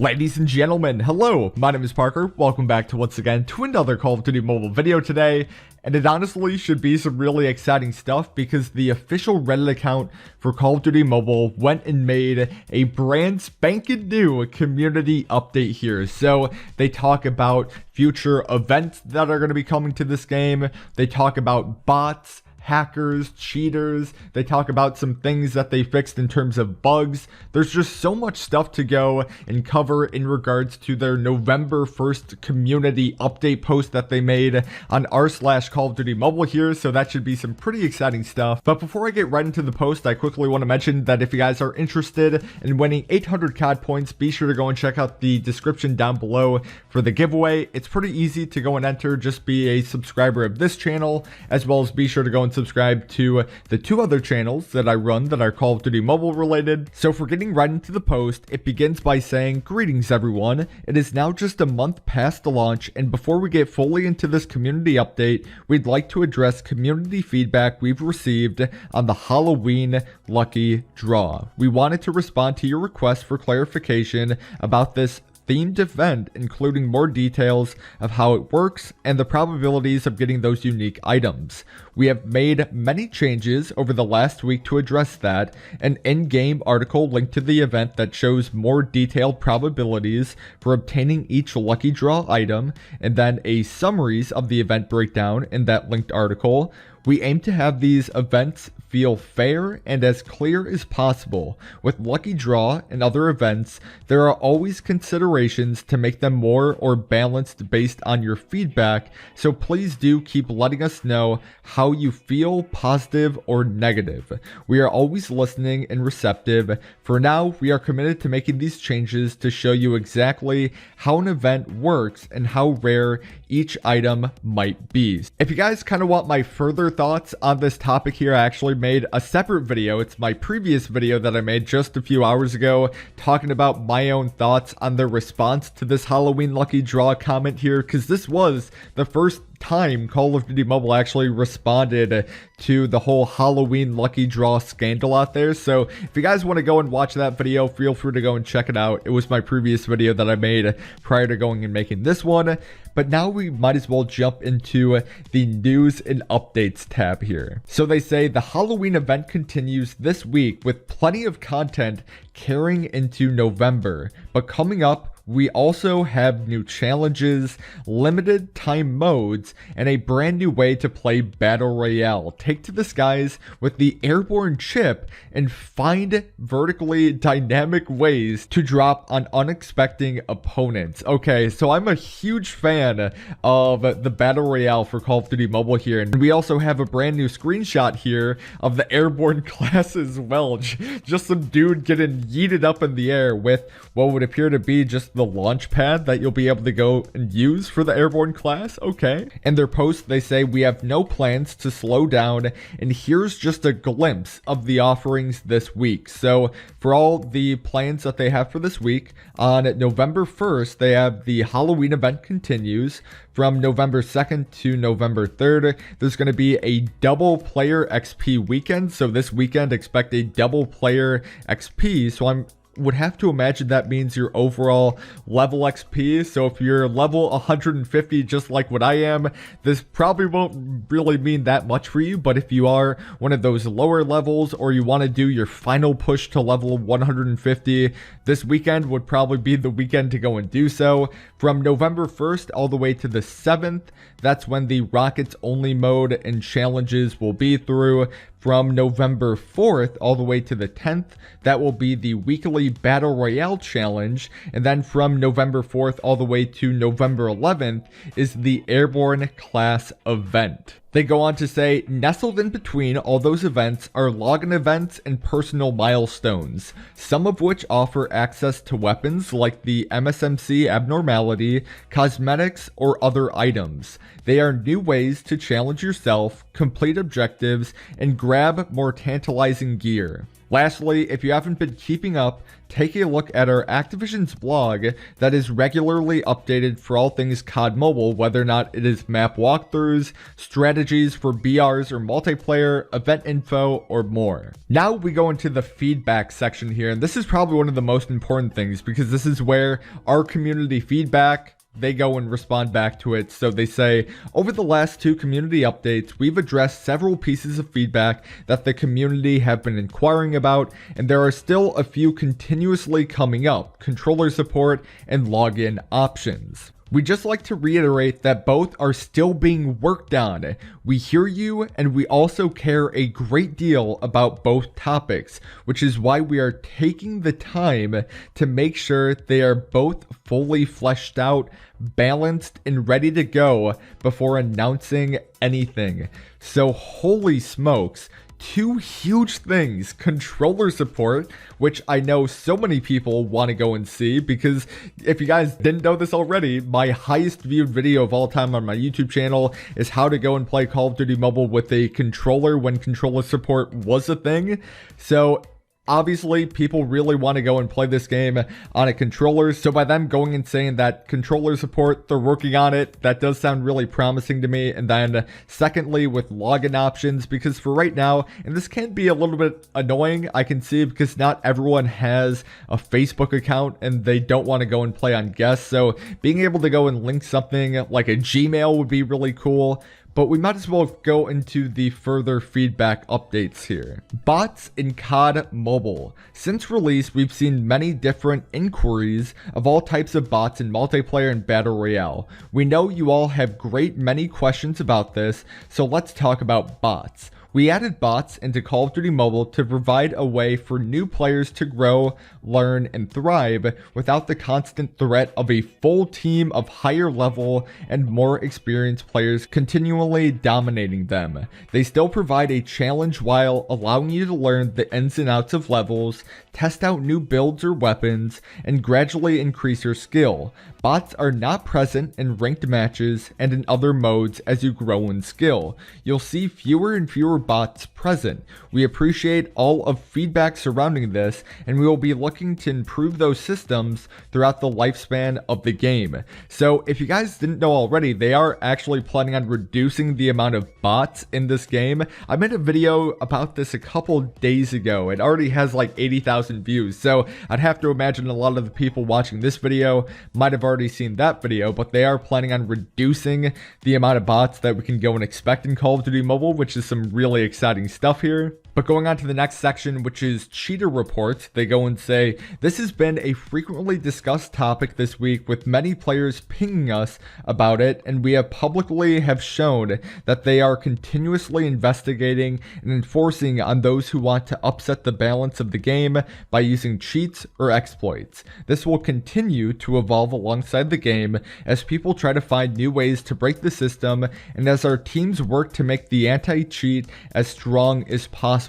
Ladies and gentlemen, hello, my name is Parker. Welcome back to once again to another Call of Duty Mobile video today. And it honestly should be some really exciting stuff because the official Reddit account for Call of Duty Mobile went and made a brand spanking new community update here. So they talk about future events that are going to be coming to this game. They talk about bots, hackers, cheaters. They talk about some things that they fixed in terms of bugs. There's just so much stuff to go and cover in regards to their November 1st community update post that they made on r/Call of Duty Mobile here, so that should be some pretty exciting stuff. But before I get right into the post, I quickly want to mention that if you guys are interested in winning 800 COD points, be sure to go and check out the description down below for the giveaway. It's pretty easy to go and enter. Just be a subscriber of this channel, as well as be sure to go and subscribe to the two other channels that I run that are Call of Duty Mobile related. So for getting right into the post, it begins by saying, "Greetings everyone, it is now just a month past the launch, and before we get fully into this community update, we'd like to address community feedback we've received on the Halloween lucky draw. We wanted to respond to your request for clarification about this themed event, including more details of how it works and the probabilities of getting those unique items. We have made many changes over the last week to address that. An in-game article linked to the event that shows more detailed probabilities for obtaining each lucky draw item, and then a summaries of the event breakdown in that linked article. We aim to have these events feel fair and as clear as possible. With Lucky Draw and other events, there are always considerations to make them more or balanced based on your feedback, so please do keep letting us know how you feel, positive or negative. We are always listening and receptive. For now, we are committed to making these changes to show you exactly how an event works and how rare each item might be." If you guys kind of want my further thoughts on this topic here, I actually made a separate video. It's my previous video that I made just a few hours ago talking about my own thoughts on the response to this Halloween lucky draw comment here, because this was the first time Call of Duty Mobile actually responded to the whole Halloween lucky draw scandal out there. So if you guys want to go and watch that video, feel free to go and check it out. It was my previous video that I made prior to going and making this one. But now we might as well jump into the news and updates tab here. So they say the Halloween event continues this week with plenty of content carrying into November. But coming up, we also have new challenges, limited time modes, and a brand new way to play Battle Royale. Take to the skies with the airborne chip and find vertically dynamic ways to drop on unexpected opponents. Okay, so I'm a huge fan of the Battle Royale for Call of Duty Mobile here, and we also have a brand new screenshot here of the airborne class as well. Just some dude getting yeeted up in the air with what would appear to be just the launch pad that you'll be able to go and use for the airborne class. Okay. In their post, they say, "We have no plans to slow down, and here's just a glimpse of the offerings this week." So for all the plans that they have for this week, on November 1st, they have the Halloween event continues. From November 2nd to November 3rd, there's going to be a double player XP weekend. So this weekend, expect a double player XP. So would have to imagine that means your overall level XP. So if you're level 150, just like what I am, this probably won't really mean that much for you. But if you are one of those lower levels, or you want to do your final push to level 150, this weekend would probably be the weekend to go and do so. From November 1st all the way to the 7th, that's when the Rockets only mode and challenges will be through. From November 4th all the way to the 10th, that will be the weekly Battle Royale challenge. And then from November 4th all the way to November 11th is the Airborne class event. They go on to say, nestled in between all those events are login events and personal milestones, some of which offer access to weapons like the MSMC abnormality, cosmetics, or other items. They are new ways to challenge yourself, complete objectives, and grab more tantalizing gear. Lastly, if you haven't been keeping up, take a look at our Activision's blog that is regularly updated for all things COD Mobile, whether or not it is map walkthroughs, strategies for BRs or multiplayer, event info, or more. Now we go into the feedback section here, and this is probably one of the most important things because this is where our community feedback, they go and respond back to it. So they say, over the last 2 community updates, we've addressed several pieces of feedback that the community have been inquiring about, and there are still a few continuously coming up: controller support and login options. We'd just like to reiterate that both are still being worked on. We hear you, and we also care a great deal about both topics, which is why we are taking the time to make sure they are both fully fleshed out, balanced, and ready to go before announcing anything. So holy smokes. 2 huge things: controller support, which I know so many people want to go and see, because if you guys didn't know this already, my highest viewed video of all time on my YouTube channel is how to go and play Call of Duty Mobile with a controller when controller support was a thing. So obviously, people really want to go and play this game on a controller, so by them going and saying that controller support, they're working on it, that does sound really promising to me. And then secondly, with login options, because for right now, and this can be a little bit annoying, I can see, because not everyone has a Facebook account and they don't want to go and play on guests, so being able to go and link something like a Gmail would be really cool. But we might as well go into the further feedback updates here. Bots in COD Mobile. Since release, we've seen many different inquiries of all types of bots in multiplayer and battle royale. We know you all have many questions about this, so let's talk about bots. We added bots into Call of Duty Mobile to provide a way for new players to grow, learn, and thrive without the constant threat of a full team of higher level and more experienced players continually dominating them. They still provide a challenge while allowing you to learn the ins and outs of levels, test out new builds or weapons, and gradually increase your skill. Bots are not present in ranked matches and in other modes as you grow in skill. You'll see fewer and fewer bots present. We appreciate all of feedback surrounding this, and we will be looking to improve those systems throughout the lifespan of the game. So if you guys didn't know already, they are actually planning on reducing the amount of bots in this game. I made a video about this a couple days ago. It already has like 80,000 views, so I'd have to imagine a lot of the people watching this video might have already seen that video, but they are planning on reducing the amount of bots that we can go and expect in Call of Duty Mobile, which is some really exciting stuff here. But going on to the next section, which is cheater reports, they go and say, this has been a frequently discussed topic this week with many players pinging us about it, and we have publicly shown that they are continuously investigating and enforcing on those who want to upset the balance of the game by using cheats or exploits. This will continue to evolve alongside the game as people try to find new ways to break the system and as our teams work to make the anti-cheat as strong as possible.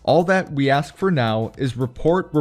All that we ask for now is report.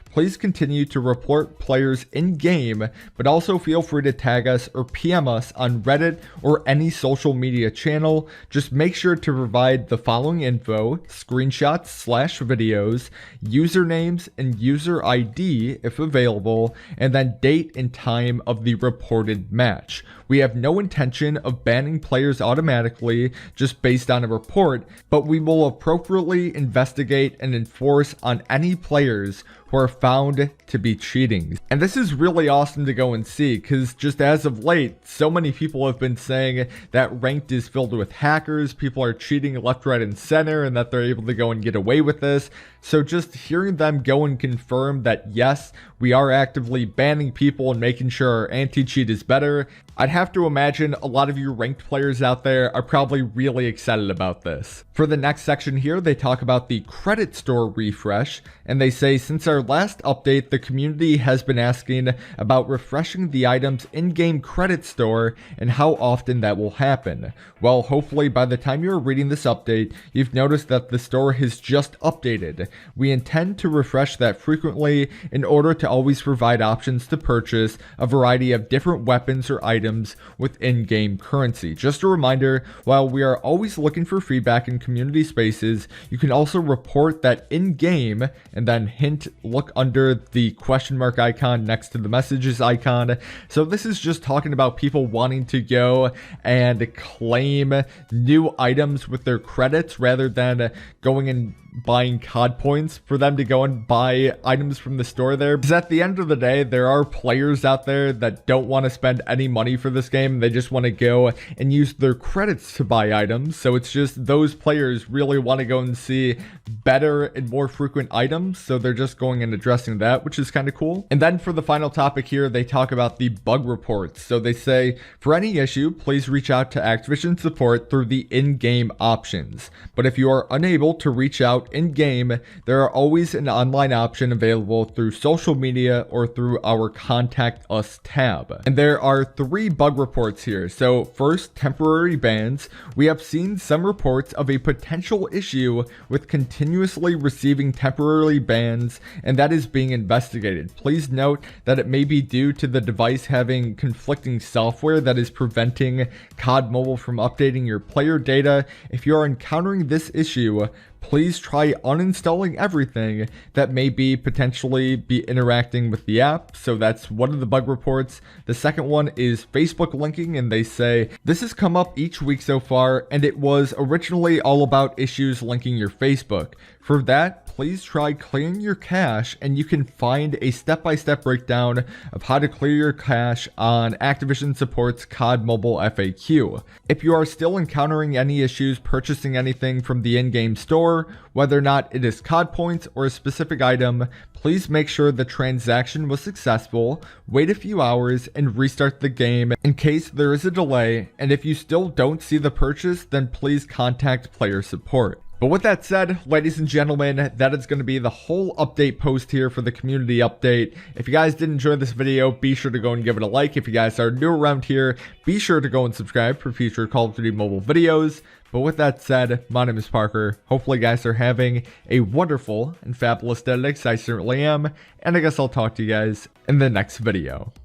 Please continue to report players in-game, but also feel free to tag us or PM us on Reddit or any social media channel. Just make sure to provide the following info: screenshots/videos, usernames and user ID if available, and then date and time of the reported match. We have no intention of banning players automatically just based on a report, but we will appropriately investigate and enforce on any players who are found to be cheating. And this is really awesome to go and see, because just as of late, so many people have been saying that ranked is filled with hackers, people are cheating left, right, and center, and that they're able to go and get away with this. So just hearing them go and confirm that yes, we are actively banning people and making sure our anti-cheat is better, I'd have to imagine a lot of you ranked players out there are probably really excited about this. For the next section here, they talk about the credit store refresh, and they say since our last update, the community has been asking about refreshing the item's in-game credit store and how often that will happen. Well, hopefully by the time you're reading this update, you've noticed that the store has just updated. we intend to refresh that frequently in order to always provide options to purchase a variety of different weapons or items with in-game currency. Just a reminder, while we are always looking for feedback in community spaces, you can also report that in-game, and then hint, look under the question mark icon next to the messages icon. So this is just talking about people wanting to go and claim new items with their credits rather than going and buying COD points for them to go and buy items from the store there. Because at the end of the day, there are players out there that don't want to spend any money for this game. They just want to go and use their credits to buy items. So it's just those players really want to go and see better and more frequent items. So they're just going and addressing that, which is kind of cool. And then for the final topic here, they talk about the bug reports. So they say, for any issue, please reach out to Activision support through the in-game options. But if you are unable to reach out in-game, there are always an online option available through social media or through our Contact Us tab. And there are 3 bug reports here. So first, temporary bans. We have seen some reports of a potential issue with continuously receiving temporary bans, and that is being investigated. Please note that it may be due to the device having conflicting software that is preventing COD Mobile from updating your player data. If you are encountering this issue, please try uninstalling everything that may be potentially be interacting with the app. So that's one of the bug reports. The second one is Facebook linking, and they say this has come up each week so far, and it was originally all about issues linking your Facebook. For that, please try clearing your cache, and you can find a step-by-step breakdown of how to clear your cache on Activision Support's COD Mobile FAQ. If you are still encountering any issues purchasing anything from the in-game store, whether or not it is COD points or a specific item, please make sure the transaction was successful, wait a few hours, and restart the game in case there is a delay, and if you still don't see the purchase, then please contact player support. But with that said, ladies and gentlemen, that is going to be the whole update post here for the community update. If you guys did enjoy this video, be sure to go and give it a like. If you guys are new around here, be sure to go and subscribe for future Call of Duty mobile videos. But with that said, my name is Parker. Hopefully you guys are having a wonderful and fabulous day. I certainly am. And I guess I'll talk to you guys in the next video.